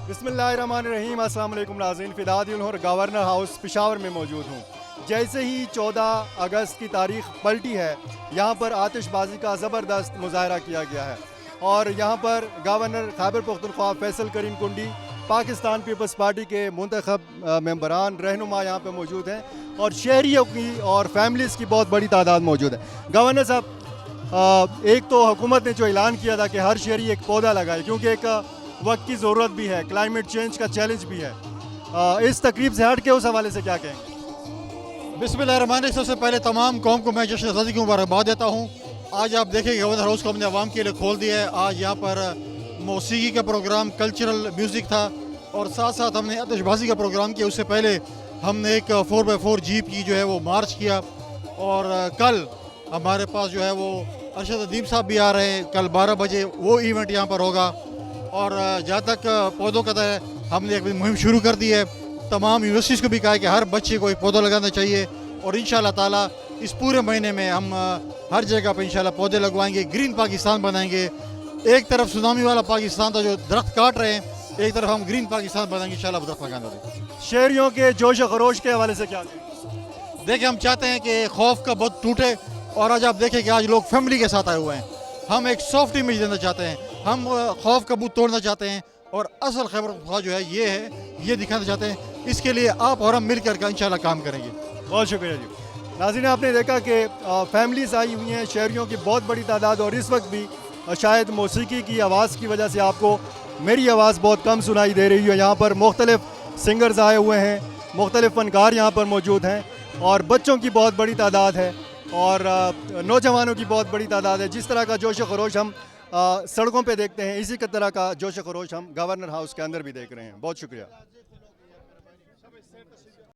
बिस्मिल्लाहिर्रहमानिर्रहीम। अस्सलाम वालेकुम नाज़रीन, फ़िदादिल और गवर्नर हाउस पेशावर में मौजूद हूँ। जैसे ही 14 अगस्त की तारीख पलटी है, यहाँ पर आतिशबाजी का ज़बरदस्त मुजाहरा किया गया है और यहाँ पर गवर्नर खैबर पख्तूनख्वा फैसल करीम कुंडी, पाकिस्तान पीपल्स पार्टी के मुंतखब मेंबरान रहनुमा यहाँ पर मौजूद हैं और शहरियों की और फैमिलीज़ की बहुत बड़ी तादाद मौजूद है। गवर्नर साहब, एक तो हुकूमत ने जो ऐलान किया था कि हर शहरी एक पौधा लगाए, क्योंकि एक वक्त की ज़रूरत भी है, क्लाइमेट चेंज का चैलेंज भी है, इस तकरीब से हट के उस हवाले से क्या कहेंगे? बिस्मिल्लाहिर्रहमानिर्रहीम। सबसे पहले तमाम कौम को मैं जश्न आज़ादी की मुबारकबाद देता हूँ। आज आप देखें गवर्नर हाउस को हमने आवाम के लिए खोल दिया है। आज यहाँ पर मौसीकी का प्रोग्राम, कल्चरल म्यूज़िक था और साथ साथ हमने आतिशबाजी का प्रोग्राम किया। उससे पहले हमने एक 4x4 जीप की जो है वो मार्च किया और कल हमारे पास जो है वो अरशद अदीब साहब भी आ रहे हैं। कल 12 बजे वो इवेंट यहाँ पर होगा और जहाँ तक पौधों का है, हमने एक मुहिम शुरू कर दी है। तमाम यूनिवर्सिटीज़ को भी कहा है कि हर बच्चे को एक पौधा लगाना चाहिए और इंशाल्लाह ताला इस पूरे महीने में हम हर जगह पर इंशाल्लाह पौधे लगवाएंगे, ग्रीन पाकिस्तान बनाएंगे। एक तरफ सुनामी वाला पाकिस्तान था जो दरख्त काट रहे हैं, एक तरफ हम ग्रीन पाकिस्तान बनाएंगे इंशाल्लाह दरख्त लगाने वाले। शहरियों के जोश व खरोश के हवाले से क्या कहेंगे? देखिए, हम चाहते हैं कि खौफ का बहुत टूटे और आज आप देखें कि आज लोग फैमिली के साथ आए हुए हैं। हम एक सॉफ्ट इमेज देना चाहते हैं, हम खौफ का बूथ तोड़ना चाहते हैं और असल खैबर पख्तूनख्वा जो है ये दिखाना चाहते हैं। इसके लिए आप और हम मिल कर इंशाल्लाह काम करेंगे। बहुत शुक्रिया जी। नाज़रीन, आपने देखा कि फैमिलीज़ आई हुई हैं, शहरियों की बहुत बड़ी तादाद, और इस वक्त भी शायद मौसीकी की आवाज़ की वजह से आपको मेरी आवाज़ बहुत कम सुनाई दे रही है। यहाँ पर मुख्तलिफ सिंगर्स आए हुए हैं, मुख्तलिफ फ़नकार यहाँ पर मौजूद हैं और बच्चों की बहुत बड़ी तादाद है और नौजवानों की बहुत बड़ी तादाद है। जिस तरह का जोश खरोश हम सड़कों पे देखते हैं, इसी तरह का जोश खरोश हम गवर्नर हाउस के अंदर भी देख रहे हैं। बहुत शुक्रिया।